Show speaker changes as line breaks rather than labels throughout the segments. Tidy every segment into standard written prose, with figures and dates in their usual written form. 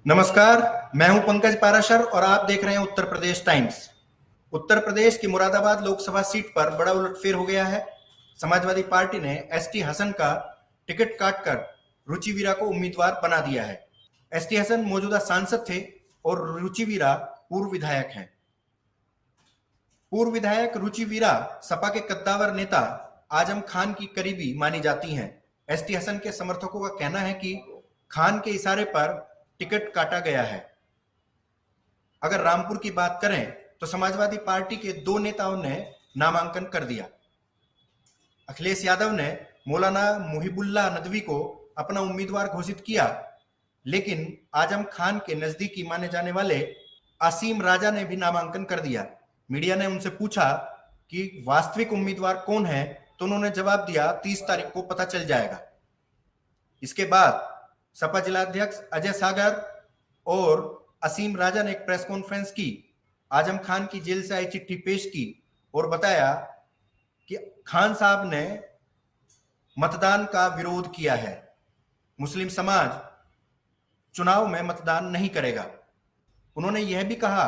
नमस्कार, मैं हूं पंकज पाराशर और आप देख रहे हैं उत्तर प्रदेश टाइम्स। उत्तर प्रदेश की मुरादाबाद लोकसभा सीट पर बड़ा उलटफेर हो गया है। समाजवादी पार्टी ने एसटी हसन का टिकट काटकर रुचि वीरा को उम्मीदवार बना दिया है। एसटी हसन मौजूदा सांसद थे और रुचि वीरा पूर्व विधायक हैं। पूर्व विधायक रुचि वीरा सपा के कद्दावर नेता आजम खान की करीबी मानी जाती हैं। एसटी हसन के समर्थकों का कहना है कि खान के इशारे पर टिकट काटा गया है। अगर रामपुर की बात करें तो समाजवादी पार्टी के दो नेताओं ने नामांकन कर दिया। अखिलेश यादव ने मौलाना मुहिबुल्लाह नदवी को अपना उम्मीदवार घोषित किया, लेकिन आजम खान के नजदीकी माने जाने वाले असीम राजा ने भी नामांकन कर दिया। मीडिया ने उनसे पूछा कि वास्तविक उम्मीदवार कौन है, तो उन्होंने जवाब दिया 30 तारीख को पता चल जाएगा। इसके बाद सपा जिलाध्यक्ष अजय सागर और असीम राजा ने एक प्रेस कॉन्फ्रेंस की, आजम खान की जेल से आई चिट्ठी पेश की और बताया कि खान साहब ने मतदान का विरोध किया है। मुस्लिम समाज चुनाव में मतदान नहीं करेगा। उन्होंने यह भी कहा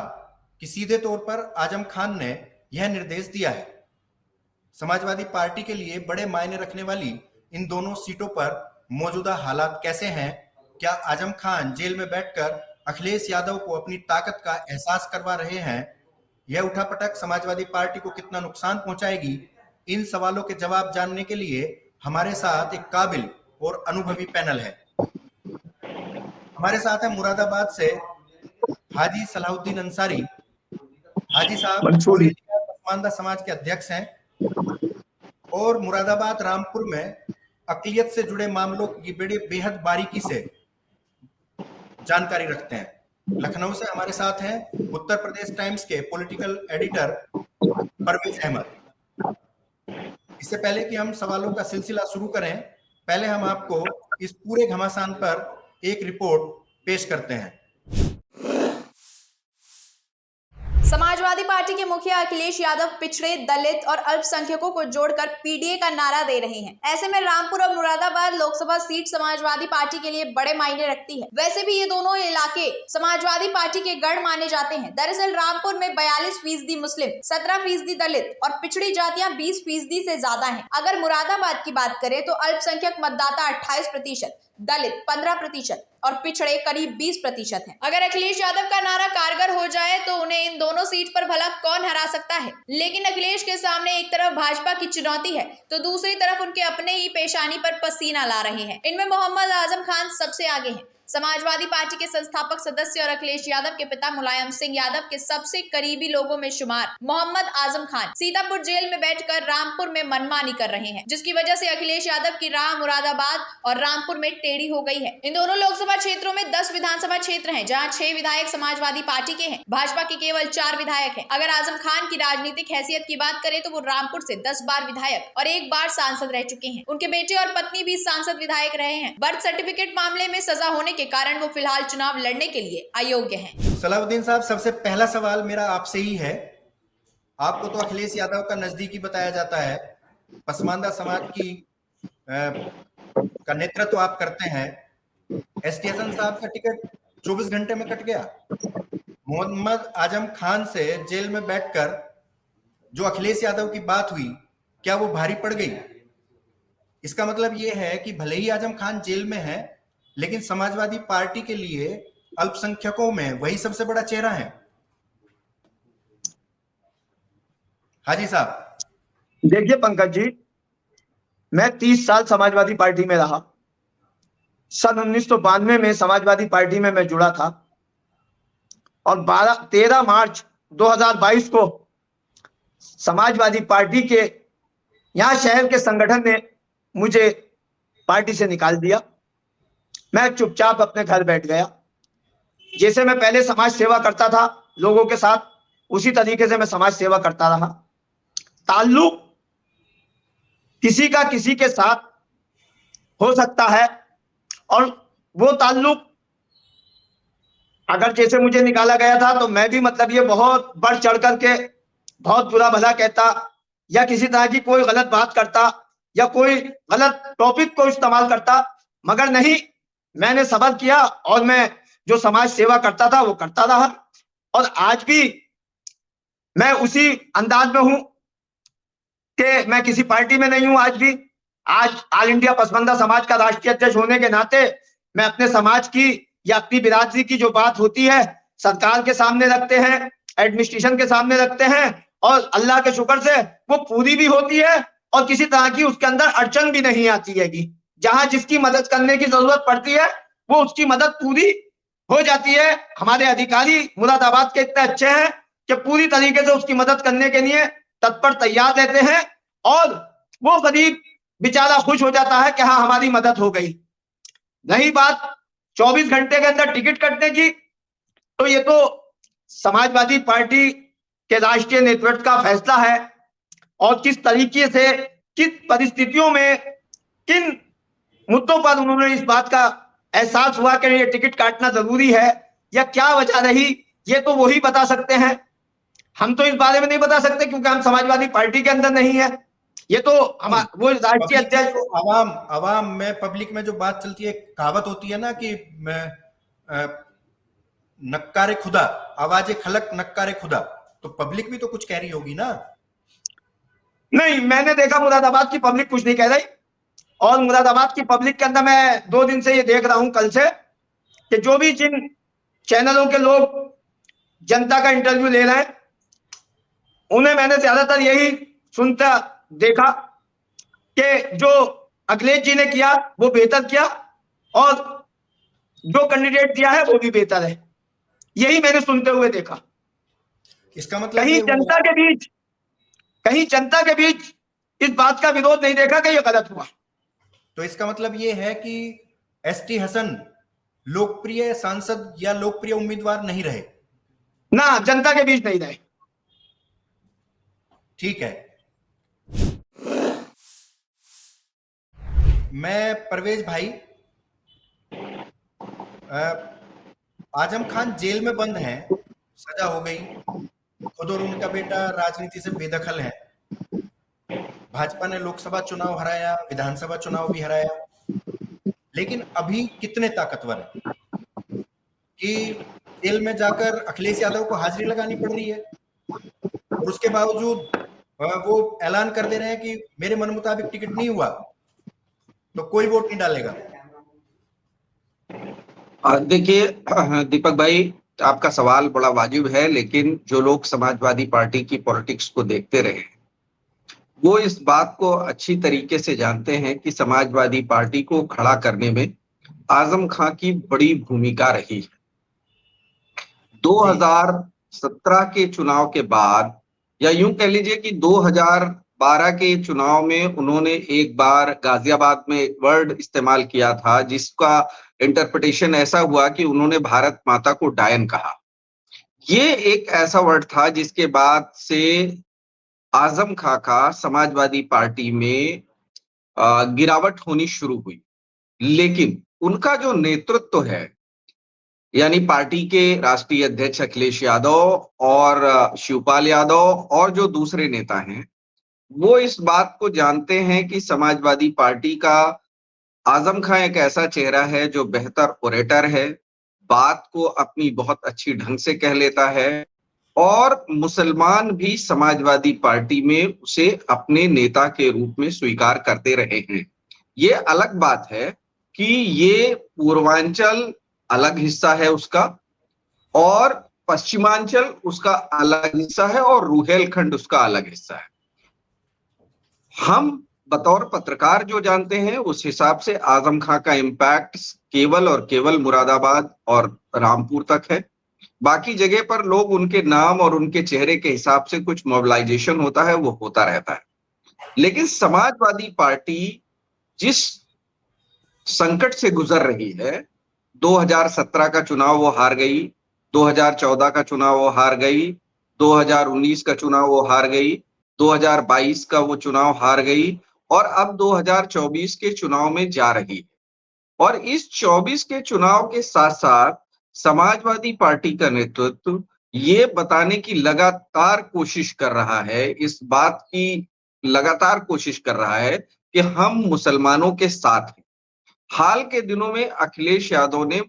कि सीधे तौर पर आजम खान ने यह निर्देश दिया है। समाजवादी पार्टी के लिए बड़े मायने रखने वाली इन दोनों सीटों पर मौजूदा हालात कैसे हैं? क्या आजम खान जेल में बैठकर अखिलेश यादव को अपनी ताकत का एहसास करवा रहे हैं? यह उठापटक समाजवादी पार्टी को कितना नुकसान पहुंचाएगी? इन सवालों के जवाब जानने के लिए हमारे साथ एक काबिल और अनुभवी पैनल है। हमारे साथ है मुरादाबाद से हाजी सलाहुद्दीन अंसारी। हाजी साहब पसमानदा समाज के अध्यक्ष हैं और मुरादाबाद रामपुर में अक़लियत से जुड़े मामलों की बेहद बारीकी से जानकारी रखते हैं। लखनऊ से हमारे साथ हैं उत्तर प्रदेश टाइम्स के पॉलिटिकल एडिटर परवेज अहमद। इससे पहले कि हम सवालों का सिलसिला शुरू करें, पहले हम आपको इस पूरे घमासान पर एक रिपोर्ट पेश करते हैं।
समाजवादी पार्टी के मुखिया अखिलेश यादव पिछड़े, दलित और अल्पसंख्यकों को जोड़कर पीडीए का नारा दे रहे हैं। ऐसे में रामपुर और मुरादाबाद लोकसभा सीट समाजवादी पार्टी के लिए बड़े मायने रखती है। वैसे भी ये दोनों इलाके समाजवादी पार्टी के गढ़ माने जाते हैं। दरअसल रामपुर में 42% मुस्लिम, 17% दलित और पिछड़ी जातियां 20% से ज्यादा हैं। अगर मुरादाबाद की बात करें तो अल्पसंख्यक मतदाता 28%, दलित 15% और पिछड़े करीब 20% हैं। अगर अखिलेश यादव का नारा कारगर हो जाए तो उन्हें इन दोनों सीट पर भला कौन हरा सकता है? लेकिन अखिलेश के सामने एक तरफ भाजपा की चुनौती है तो दूसरी तरफ उनके अपने ही पेशानी पर पसीना ला रहे हैं। इनमें मोहम्मद आजम खान सबसे आगे हैं। समाजवादी पार्टी के संस्थापक सदस्य और अखिलेश यादव के पिता मुलायम सिंह यादव के सबसे करीबी लोगों में शुमार मोहम्मद आजम खान सीतापुर जेल में बैठकर रामपुर में मनमानी कर रहे हैं, जिसकी वजह से अखिलेश यादव की राह मुरादाबाद और रामपुर में टेढ़ी हो गई है। इन दोनों लोकसभा क्षेत्रों में 10 विधानसभा क्षेत्र हैं, जहां 6 विधायक समाजवादी पार्टी के हैं। भाजपा के केवल 4 विधायक हैं। अगर आजम खान की राजनीतिक हैसियत की बात करें तो वो रामपुर से 10 बार विधायक और 1 बार सांसद रह चुके हैं। उनके बेटे और पत्नी भी सांसद विधायक रहे हैं। बर्थ सर्टिफिकेट मामले में सजा होने के कारण वो फिलहाल चुनाव लड़ने के लिए अयोग्य हैं।
सलाहुद्दीन साहब, सबसे पहला सवाल मेरा आपसे ही है। आपको तो अखिलेश यादव का नजदीकी बताया जाता है, पसमानदा समाज की का नेतृत्व तो आप करते हैं। एसटी हसन साहब का टिकट 24 घंटे में कट गया। मोहम्मद आजम खान से जेल में बैठकर जो अखिलेश यादव की बात हुई, क्या वो भारी पड़ गई? इसका मतलब ये है कि भले ही आजम खान जेल में है, लेकिन समाजवादी पार्टी के लिए अल्पसंख्यकों में वही सबसे बड़ा चेहरा है। हाजी साहब,
देखिए पंकज जी, मैं 30 साल समाजवादी पार्टी में रहा। सन 1992 में समाजवादी पार्टी में मैं जुड़ा था और 13 मार्च 2022 को समाजवादी पार्टी के यहां शहर के संगठन ने मुझे पार्टी से निकाल दिया। मैं चुपचाप अपने घर बैठ गया। जैसे मैं पहले समाज सेवा करता था लोगों के साथ, उसी तरीके से मैं समाज सेवा करता रहा। ताल्लुक किसी का किसी के साथ हो सकता है और वो ताल्लुक अगर जैसे मुझे निकाला गया था तो मैं भी मतलब ये बहुत बढ़ चढ़ करके बहुत बुरा भला कहता या किसी तरह की कोई गलत बात करता या कोई गलत टॉपिक को इस्तेमाल करता, मगर नहीं, मैंने सब्र किया और मैं जो समाज सेवा करता था वो करता रहा, और आज भी मैं उसी अंदाज में हूं कि मैं किसी पार्टी में नहीं हूं। आज ऑल इंडिया पसमंदा समाज का राष्ट्रीय अध्यक्ष होने के नाते मैं अपने समाज की या अपनी बिरादरी की जो बात होती है सरकार के सामने रखते हैं, एडमिनिस्ट्रेशन के सामने रखते हैं, और अल्लाह के शुक्र से वो पूरी भी होती है और किसी तरह की उसके अंदर अड़चन भी नहीं आती है। जहां जिसकी मदद करने की जरूरत पड़ती है वो उसकी मदद पूरी हो जाती है। हमारे अधिकारी मुरादाबाद के इतने अच्छे हैं कि पूरी तरीके से उसकी मदद करने के लिए तत्पर तैयार रहते हैं, और वो गरीब बेचारा खुश हो जाता है कि हाँ हमारी मदद हो गई। रही बात 24 घंटे के अंदर टिकट कटने की, तो ये तो समाजवादी पार्टी के राष्ट्रीय नेतृत्व का फैसला है, और किस तरीके से किस परिस्थितियों में किन मुद्दों पर उन्होंने इस बात का एहसास हुआ कि ये टिकट काटना जरूरी है या क्या वजह रही, ये तो वही बता सकते हैं। हम तो इस बारे में नहीं बता सकते क्योंकि हम समाजवादी पार्टी के अंदर नहीं है। ये तो वो राष्ट्रीय अध्यक्ष
अवाम में पब्लिक में जो बात चलती है, कहावत होती है ना कि नक्कारे खुदा आवाजे खलक नक्कारे खुदा, तो पब्लिक भी तो कुछ कह रही होगी ना।
नहीं, मैंने देखा मुरादाबाद की पब्लिक कुछ नहीं कह रही, और मुरादाबाद की पब्लिक के अंदर मैं 2 दिन से ये देख रहा हूं कल से कि जो भी जिन चैनलों के लोग जनता का इंटरव्यू ले रहे हैं उन्हें मैंने ज्यादातर यही सुनता देखा कि जो अखिलेश जी ने किया वो बेहतर किया, और जो कैंडिडेट दिया है वो भी बेहतर है, यही मैंने सुनते हुए देखा।
इसका मतलब
कहीं जनता के बीच इस बात का विरोध नहीं देखा कि ये गलत हुआ।
तो इसका मतलब ये है कि एसटी हसन लोकप्रिय सांसद या लोकप्रिय उम्मीदवार नहीं रहे
ना, जनता के बीच नहीं रहे।
ठीक है। मैं परवेज भाई, आजम खान जेल में बंद हैं, सजा हो गई, खुद और उनका बेटा राजनीति से बेदखल है। भाजपा ने लोकसभा चुनाव हराया, विधानसभा चुनाव भी हराया, लेकिन अभी कितने ताकतवर है कि जेल में जाकर अखिलेश यादव को हाजिरी लगानी पड़ रही है, और उसके बावजूद वो ऐलान कर दे रहे हैं कि मेरे मन मुताबिक टिकट नहीं हुआ तो कोई वोट नहीं डालेगा।
देखिए दीपक भाई, आपका सवाल बड़ा वाजिब है, लेकिन जो लोग समाजवादी पार्टी की पॉलिटिक्स को देखते रहे वो इस बात को अच्छी तरीके से जानते हैं कि समाजवादी पार्टी को खड़ा करने में आजम खां की बड़ी भूमिका रही है। 2017 के चुनाव के बाद, या यूं कह लीजिए कि 2012 के चुनाव में उन्होंने एक बार गाजियाबाद में एक वर्ड इस्तेमाल किया था जिसका इंटरप्रिटेशन ऐसा हुआ कि उन्होंने भारत माता को डायन कहा। ये एक ऐसा वर्ड था जिसके बाद से आजम खां का समाजवादी पार्टी में गिरावट होनी शुरू हुई, लेकिन उनका जो नेतृत्व है, यानी पार्टी के राष्ट्रीय अध्यक्ष अखिलेश यादव और शिवपाल यादव और जो दूसरे नेता हैं, वो इस बात को जानते हैं कि समाजवादी पार्टी का आजम खां एक ऐसा चेहरा है जो बेहतर ओरेटर है, बात को अपनी बहुत अच्छी ढंग से कह लेता है, और मुसलमान भी समाजवादी पार्टी में उसे अपने नेता के रूप में स्वीकार करते रहे हैं। ये अलग बात है कि ये पूर्वांचल अलग हिस्सा है उसका, और पश्चिमांचल उसका अलग हिस्सा है, और रुहेलखंड उसका अलग हिस्सा है। हम बतौर पत्रकार जो जानते हैं उस हिसाब से आजम खां का इम्पैक्ट केवल और केवल मुरादाबाद और रामपुर तक है। बाकी जगह पर लोग उनके नाम और उनके चेहरे के हिसाब से कुछ मोबिलाइजेशन होता है, वो होता रहता है। लेकिन समाजवादी पार्टी जिस संकट से गुजर रही है, 2017 का चुनाव वो हार गई, 2014 का चुनाव वो हार गई, 2019 का चुनाव वो हार गई, 2022 का वो चुनाव हार गई, और अब 2024 के चुनाव में जा रही है। और इस 24 के चुनाव के साथ साथ समाजवादी पार्टी का नेतृत्व ये बताने की लगातार कोशिश कर रहा है, इस बात की लगातार कोशिश कर रहा है कि हम मुसलमानों के साथ हैं। हाल के दिनों में अखिलेश यादव ने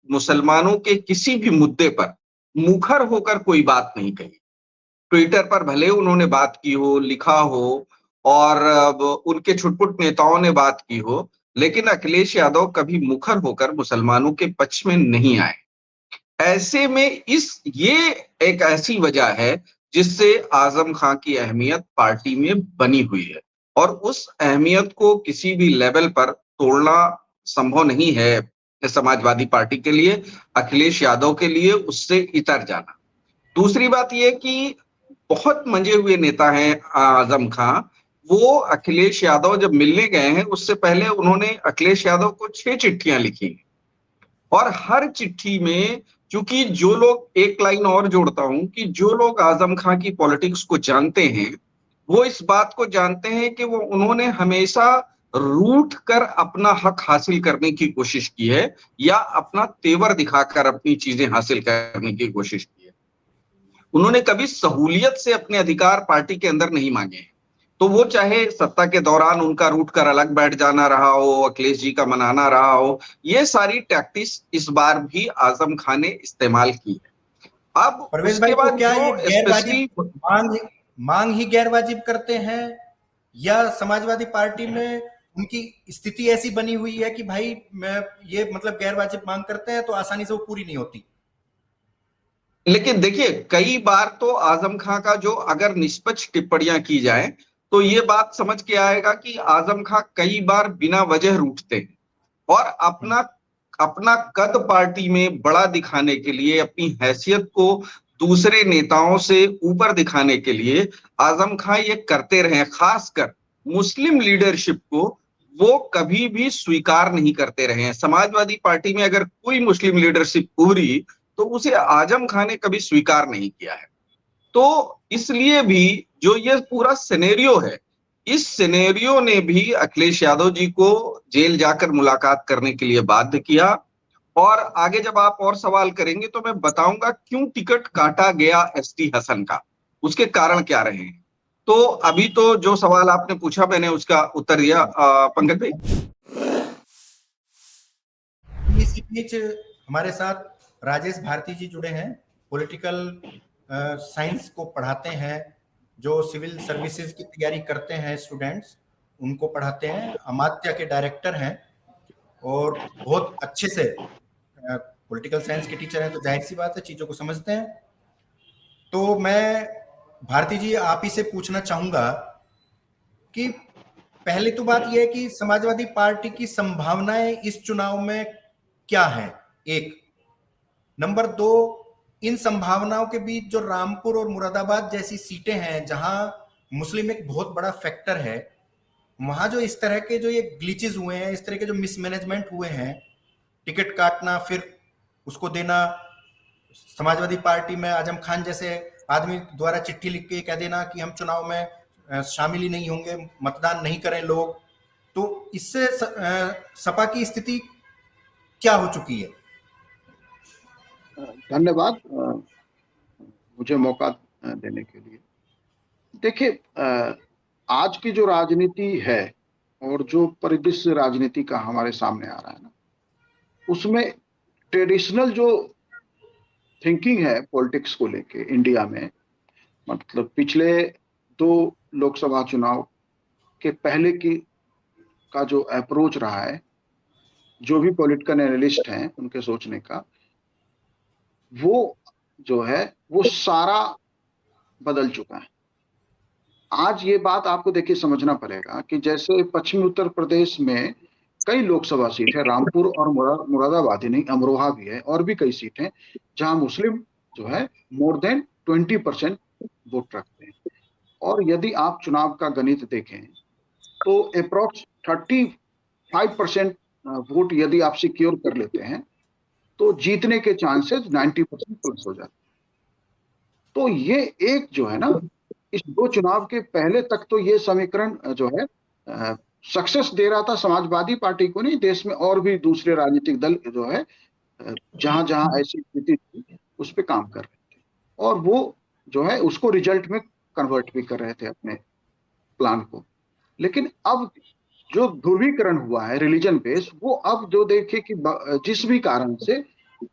मुसलमानों के किसी भी मुद्दे पर मुखर होकर कोई बात नहीं कही। ट्विटर पर भले उन्होंने बात की हो, लिखा हो और उनके छुटपुट नेताओं ने बात की हो, लेकिन अखिलेश यादव कभी मुखर होकर मुसलमानों के पक्ष में नहीं आए। ऐसे में ये एक ऐसी वजह है जिससे आजम खां की अहमियत पार्टी में बनी हुई है और उस अहमियत को किसी भी लेवल पर तोड़ना संभव नहीं है समाजवादी पार्टी के लिए, अखिलेश यादव के लिए उससे इतर जाना। दूसरी बात यह कि बहुत मंजे हुए नेता हैं आजम खां। वो अखिलेश यादव जब मिलने गए हैं उससे पहले उन्होंने अखिलेश यादव को 6 चिट्ठियां लिखी और हर चिट्ठी में, क्योंकि जो लोग, एक लाइन और जोड़ता हूं कि जो लोग आजम खां की पॉलिटिक्स को जानते हैं वो इस बात को जानते हैं कि वो उन्होंने हमेशा रूठ कर अपना हक हासिल करने की कोशिश की है या अपना तेवर दिखाकर अपनी चीजें हासिल करने की कोशिश की है। उन्होंने कभी सहूलियत से अपने अधिकार पार्टी के अंदर नहीं मांगे हैं। तो वो चाहे सत्ता के दौरान उनका रूठ कर अलग बैठ जाना रहा हो, अखिलेश जी का मनाना रहा हो, ये सारी टैक्टिक्स इस बार भी आजम खान ने इस्तेमाल की है। अब
परवेज
उसके
भाई,
बाद
तो क्या ये
जो
गैरवाजिब मांग ही गैरवाजिब करते हैं या समाजवादी पार्टी में उनकी स्थिति ऐसी बनी हुई है कि भाई मैं ये मतलब गैरवाजिब मांग करते हैं तो आसानी से वो पूरी नहीं होती?
लेकिन देखिए, कई बार तो आजम खां का जो अगर निष्पक्ष टिप्पणियां की जाए तो ये बात समझ के आएगा कि आजम खां कई बार बिना वजह रूठते हैं और अपना अपना कद पार्टी में बड़ा दिखाने के लिए, अपनी हैसियत को दूसरे नेताओं से ऊपर दिखाने के लिए आजम खां ये करते रहे। खासकर मुस्लिम लीडरशिप को वो कभी भी स्वीकार नहीं करते रहे हैं। समाजवादी पार्टी में अगर कोई मुस्लिम लीडरशिप उभरी तो उसे आजम खां ने कभी स्वीकार नहीं किया है। तो इसलिए भी जो ये पूरा सिनेरियो है, इस सिनेरियो ने भी अखिलेश यादव जी को जेल जाकर मुलाकात करने के लिए बाध्य किया। और आगे जब आप और सवाल करेंगे तो मैं बताऊंगा क्यों टिकट काटा गया एसटी हसन का, उसके कारण क्या रहे हैं। तो अभी तो जो सवाल आपने पूछा मैंने उसका उत्तर दिया। पंकज भाई,
इसी बीच हमारे साथ राजेश भारती जी जुड़े हैं, पॉलिटिकल साइंस को पढ़ाते हैं, जो सिविल सर्विसेज की तैयारी करते हैं स्टूडेंट्स, उनको पढ़ाते हैं, अमात्य के डायरेक्टर हैं और बहुत अच्छे से पॉलिटिकल साइंस के टीचर हैं, तो जाहिर सी बात है चीजों को समझते हैं। तो मैं भारती जी आप ही से पूछना चाहूंगा कि पहले तो बात यह है कि समाजवादी पार्टी की संभावनाएं इस चुनाव में क्या है, एक। नंबर 2, इन संभावनाओं के बीच जो रामपुर और मुरादाबाद जैसी सीटें हैं जहां मुस्लिम एक बहुत बड़ा फैक्टर है, वहां जो इस तरह के जो ये ग्लिचेस हुए हैं, इस तरह के जो मिसमैनेजमेंट हुए हैं, टिकट काटना फिर उसको देना, समाजवादी पार्टी में आजम खान जैसे आदमी द्वारा चिट्ठी लिख के कह देना कि हम चुनाव में शामिल ही नहीं होंगे, मतदान नहीं करें लोग, तो इससे सपा की स्थिति क्या हो चुकी है?
धन्यवाद मुझे मौका देने के लिए। देखिए, आज की जो राजनीति है और जो परिदृश्य राजनीति का हमारे सामने आ रहा है ना, उसमें ट्रेडिशनल जो थिंकिंग है पॉलिटिक्स को लेके इंडिया में, मतलब पिछले 2 लोकसभा चुनाव के पहले का जो अप्रोच रहा है, जो भी पॉलिटिकल एनालिस्ट हैं उनके सोचने का, वो जो है वो सारा बदल चुका है। आज ये बात आपको देखिए समझना पड़ेगा कि जैसे पश्चिमी उत्तर प्रदेश में कई लोकसभा सीट है, रामपुर और मुरादाबाद ही नहीं, अमरोहा भी है और भी कई सीट हैं जहां मुस्लिम जो है मोर देन 20% वोट रखते हैं। और यदि आप चुनाव का गणित देखें तो अप्रोक्स 35% वोट यदि आप सिक्योर कर लेते हैं तो जीतने के चांसेस 90% प्लस हो जाते हैं। तो ये एक जो है ना, इस 2 चुनाव के पहले तक तो ये समीकरण जो है सक्सेस दे रहा था समाजवादी पार्टी को नहीं, देश में और भी दूसरे राजनीतिक दल जो है जहां जहां ऐसी स्थिति थी उस पर काम कर रहे थे और वो जो है उसको रिजल्ट में कन्वर्ट भी कर रहे थे अपने प्लान को। लेकिन अब जो ध्रुवीकरण हुआ है रिलीजन बेस, वो अब जो देखे कि जिस भी कारण से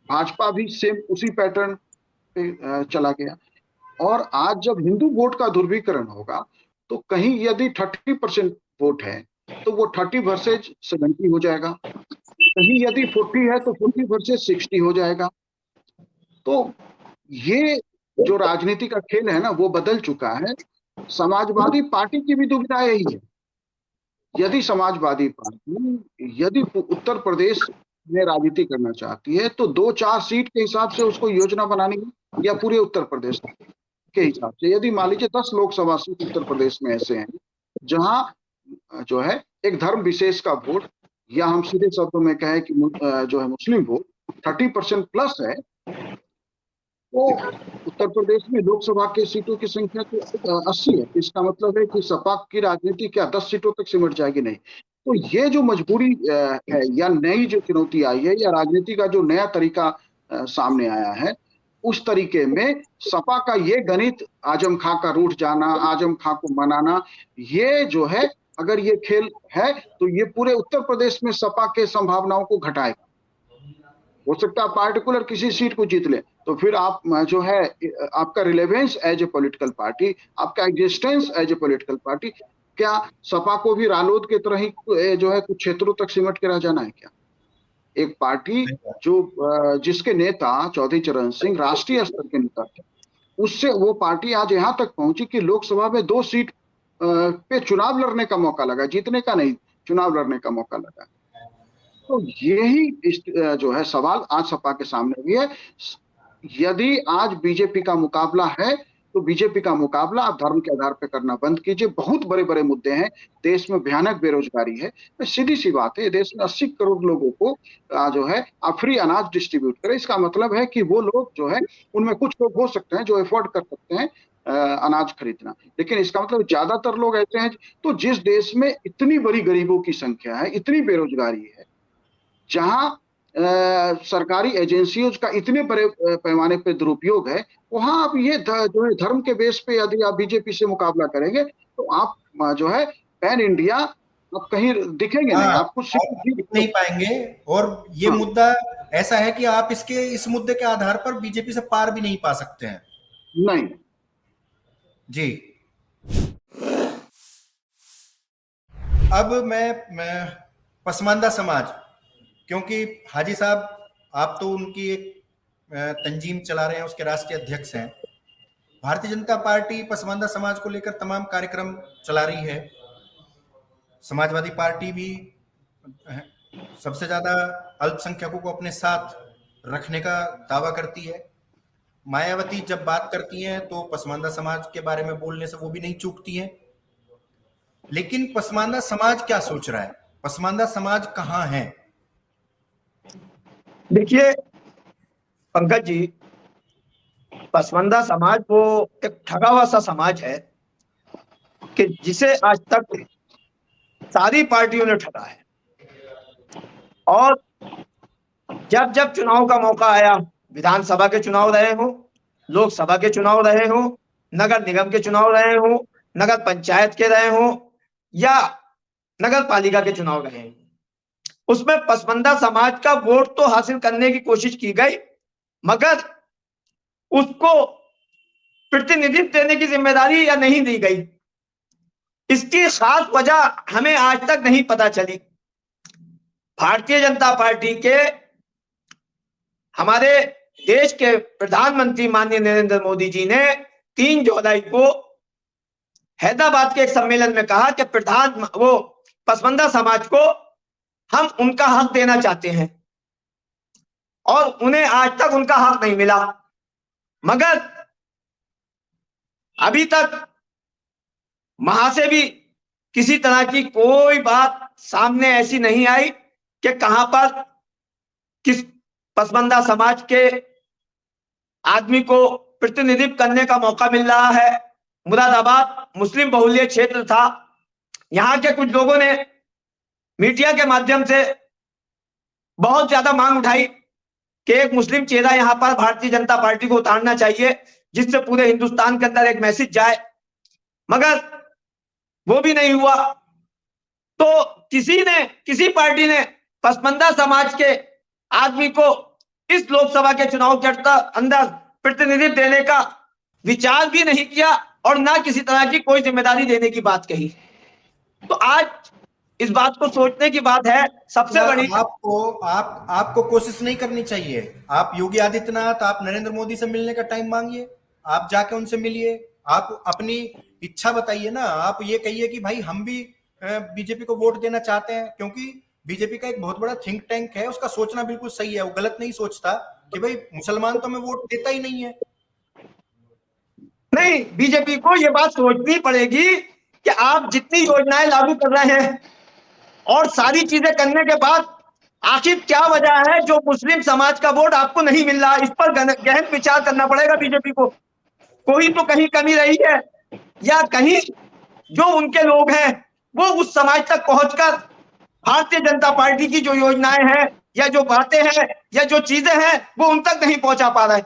भाजपा भी सेम उसी पैटर्न पे चला गया। और आज जब हिंदू वोट का ध्रुवीकरण होगा तो कहीं यदि 30% वोट है तो वो 30 वर्सेज 70 हो जाएगा, कहीं यदि 40 है तो 40 वर्सेज 60 हो जाएगा। तो ये जो राजनीति का खेल है ना वो बदल चुका है। समाजवादी पार्टी की भी दुविधा यही है। यदि समाजवादी पार्टी यदि उत्तर प्रदेश में राजनीति करना चाहती है तो 2-4 सीट के हिसाब से उसको योजना बनानी है, या पूरे उत्तर प्रदेश के हिसाब से। यदि मान लीजिए 10 लोकसभा सीट उत्तर प्रदेश में ऐसे हैं जहां जो है एक धर्म विशेष का वोट, या हम सीधे शब्दों में कहें कि जो है मुस्लिम वोट 30% प्लस है, तो उत्तर प्रदेश में लोकसभा के सीटों की संख्या तो 80 है। इसका मतलब है कि सपा की राजनीति क्या 10 सीटों तक सिमट जाएगी? नहीं। तो ये जो मजबूरी है या नई जो चुनौती आई है या राजनीति का जो नया तरीका सामने आया है, उस तरीके में सपा का ये गणित आजम खां का रूठ जाना, आजम खां को मनाना, ये जो है अगर ये खेल है तो ये पूरे उत्तर प्रदेश में सपा के संभावनाओं को घटाएगा। हो सकता है पार्टिकुलर किसी सीट को जीत ले तो फिर आप जो है आपका relevance as a political party, आपका existence as a political party, क्या सपा को भी रालोद के तरह ही जो है कुछ क्षेत्रों तक सिमट के रह जाना है क्या? एक पार्टी जो जिसके नेता चौधरी चरण सिंह राष्ट्रीय स्तर के नेता थे, उससे वो पार्टी आज यहाँ तक पहुंची कि लोकसभा में 2 सीट पे चुनाव लड़ने का मौका लगा, जीतने का नहीं, चुनाव लड़ने का मौका लगा। तो यही जो है सवाल आज सपा के सामने भी है। यदि आज बीजेपी का मुकाबला है तो बीजेपी का मुकाबला आप धर्म के आधार पर करना बंद कीजिए। बहुत बड़े बड़े मुद्दे हैं, देश में भयानक बेरोजगारी है, सीधी सी बात है, देश में 80 करोड़ लोगों को जो है आप फ्री अनाज डिस्ट्रीब्यूट करें। इसका मतलब है कि वो लोग जो है उनमें कुछ लोग हो सकते हैं जो अफोर्ड कर सकते हैं अनाज खरीदना, लेकिन इसका मतलब ज्यादातर लोग ऐसे हैं। तो जिस देश में इतनी बड़ी गरीबों की संख्या है, इतनी बेरोजगारी है, जहां सरकारी एजेंसियों का इतने बड़े पैमाने पे दुरुपयोग है, वहां आप ये जो है धर्म के बेस पे यदि आप बीजेपी से मुकाबला करेंगे तो आप जो है पैन इंडिया आप कहीं दिखेंगे नहीं, आप कुछ
जीत नहीं पाएंगे। और ये मुद्दा ऐसा है कि आप इस मुद्दे के आधार पर बीजेपी से पार भी नहीं पा सकते हैं।
नहीं
जी। अब मैं पसमानदा समाज, क्योंकि हाजी साहब आप तो उनकी एक तंजीम चला रहे हैं, उसके राष्ट्रीय अध्यक्ष हैं। भारतीय जनता पार्टी पसमानदा समाज को लेकर तमाम कार्यक्रम चला रही है। समाजवादी पार्टी भी सबसे ज्यादा अल्पसंख्यकों को अपने साथ रखने का दावा करती है। मायावती जब बात करती हैं तो पसमानदा समाज के बारे में बोलने से वो भी नहीं चूकती हैं। लेकिन पसमानदा समाज क्या सोच रहा है? पसमानदा समाज कहाँ है?
देखिए पंकज जी, पसमानदा समाज वो एक ठगा हुआ सा समाज है कि जिसे आज तक सारी पार्टियों ने ठगा है। और जब जब चुनाव का मौका आया, विधानसभा के चुनाव रहे हो, लोकसभा के चुनाव रहे हो, नगर निगम के चुनाव रहे हो, नगर पंचायत के रहे हो या नगर पालिका के चुनाव रहे हो, उसमें पसमानदा समाज का वोट तो हासिल करने की कोशिश की गई, मगर उसको प्रतिनिधित्व देने की जिम्मेदारी या नहीं दी गई। इसकी खास वजह हमें आज तक नहीं पता चली। भारतीय जनता पार्टी के हमारे देश के प्रधानमंत्री माननीय नरेंद्र मोदी जी ने 3 जुलाई को हैदराबाद के एक सम्मेलन में कहा कि पसमानदा समाज को हम उनका हक देना चाहते हैं और उन्हें आज तक उनका हक नहीं मिला। मगर अभी तक वहां से भी किसी तरह की कोई बात सामने ऐसी नहीं आई कि कहां पर किस पसमानदा समाज के आदमी को प्रतिनिधित्व करने का मौका मिल रहा है। मुरादाबाद मुस्लिम बहुल्य क्षेत्र था, यहां के कुछ लोगों ने मीडिया के माध्यम से बहुत ज्यादा मांग उठाई कि एक मुस्लिम चेहरा यहां पर भारतीय जनता पार्टी को उतारना चाहिए जिससे पूरे हिंदुस्तान के अंदर एक मैसेज जाए, मगर वो भी नहीं हुआ। तो किसी पार्टी ने पसमानदा समाज के आदमी को इस लोकसभा के चुनाव के अंदर प्रतिनिधित्व देने का विचार भी नहीं किया और ना किसी तरह की कोई जिम्मेदारी देने की बात कही। तो आज इस बात को सोचने की बात है। सबसे बड़ी
आपको कोशिश नहीं करनी चाहिए। आप योगी आदित्यनाथ, आप नरेंद्र मोदी से मिलने का टाइम मांगिए, आप जाके उनसे मिलिए, आप अपनी इच्छा बताइए ना। आप ये कहिए कि भाई हम भी बीजेपी को वोट देना चाहते हैं, क्योंकि बीजेपी का एक बहुत बड़ा थिंक टैंक है, उसका सोचना बिल्कुल सही है। वो गलत नहीं सोचता कि भाई मुसलमान तो हमें वोट देता ही नहीं है।
नहीं, बीजेपी को ये बात सोचनी पड़ेगी कि आप जितनी योजनाएं लागू कर रहे हैं और सारी चीजें करने के बाद आखिर क्या वजह है जो मुस्लिम समाज का वोट आपको नहीं मिल रहा। इस पर गहन विचार करना पड़ेगा बीजेपी को। कोई तो कहीं कमी रही है, या कहीं जो उनके लोग हैं वो उस समाज तक पहुंचकर भारतीय जनता पार्टी की जो योजनाएं हैं या जो बातें हैं या जो चीजें हैं वो उन तक नहीं पहुंचा पा रहे।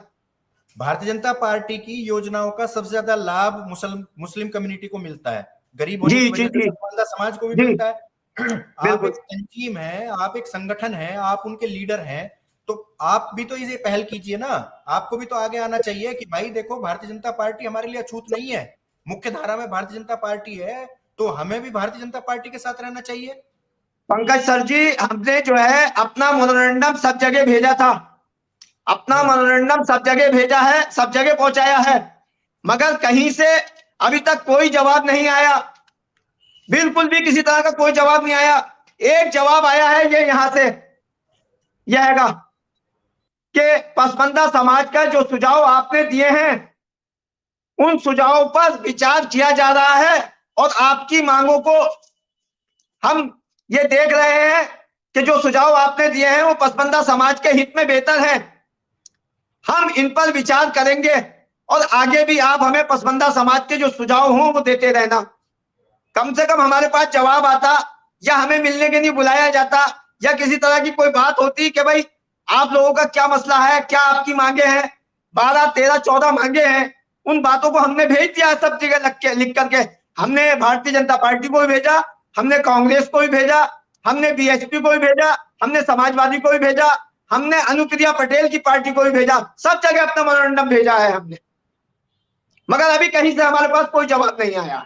भारतीय जनता पार्टी की योजनाओं का सबसे ज्यादा लाभ मुस्लिम कम्युनिटी को मिलता है, गरीब होने की वजह से पसमानदा समाज को भी मिलता है। आप एक तंजीम है, आप एक संगठन है, आप उनके लीडर हैं, तो आप भी तो इसे पहल कीजिए ना। आपको भी तो आगे आना चाहिए कि भाई देखो, भारतीय जनता पार्टी हमारे लिए अछूत नहीं है, मुख्य धारा में भारतीय जनता पार्टी है, तो हमें भी भारतीय जनता पार्टी के साथ रहना चाहिए।
पंकज सर जी, हमने जो है अपना मेमोरेंडम सब जगह भेजा था, अपना मेमोरेंडम सब जगह भेजा है, सब जगह पहुंचाया है, मगर कहीं से अभी तक कोई जवाब नहीं आया। बिल्कुल भी किसी तरह का कोई जवाब नहीं आया। एक जवाब आया है, ये यहां से यह हैगा कि पसमानदा समाज का जो सुझाव आपने दिए हैं उन सुझावों पर विचार किया जा रहा है और आपकी मांगों को हम ये देख रहे हैं कि जो सुझाव आपने दिए हैं वो पसमानदा समाज के हित में बेहतर है। हम इन पर विचार करेंगे और आगे भी आप हमें पसमानदा समाज के जो सुझाव हों वो देते रहना। कम से कम हमारे पास जवाब आता, या हमें मिलने के लिए बुलाया जाता, या किसी तरह की कोई बात होती कि भाई आप लोगों का क्या मसला है, क्या आपकी मांगे हैं। 12, 13, 14 मांगे हैं, उन बातों को हमने भेज दिया सब जगह लिख करके। हमने भारतीय जनता पार्टी को भी भेजा, हमने कांग्रेस को भी भेजा, हमने बीएसपी को भी भेजा, हमने समाजवादी को भी भेजा, हमने अनुप्रिया पटेल की पार्टी को भी भेजा, सब जगह अपना मेमोरेंडम भेजा है हमने, मगर अभी कहीं से हमारे पास कोई जवाब नहीं आया।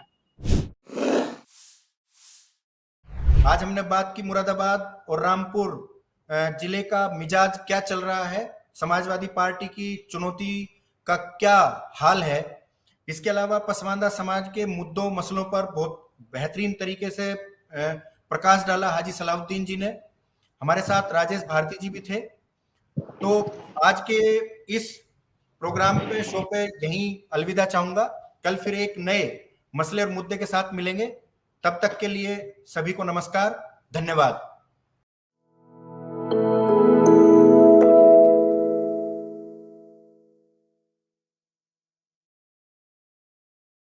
आज हमने बात की मुरादाबाद और रामपुर जिले का मिजाज क्या चल रहा है, समाजवादी पार्टी की चुनौती का क्या हाल है। इसके अलावा पसमानदा समाज के मुद्दों मसलों पर बहुत बेहतरीन तरीके से प्रकाश डाला हाजी सलाहुद्दीन जी ने। हमारे साथ राजेश भारती जी भी थे। तो आज के इस प्रोग्राम पे, शो पे यहीं अलविदा चाहूंगा। कल फिर एक नए मसले और मुद्दे के साथ मिलेंगे। तब तक के लिए सभी को नमस्कार, धन्यवाद।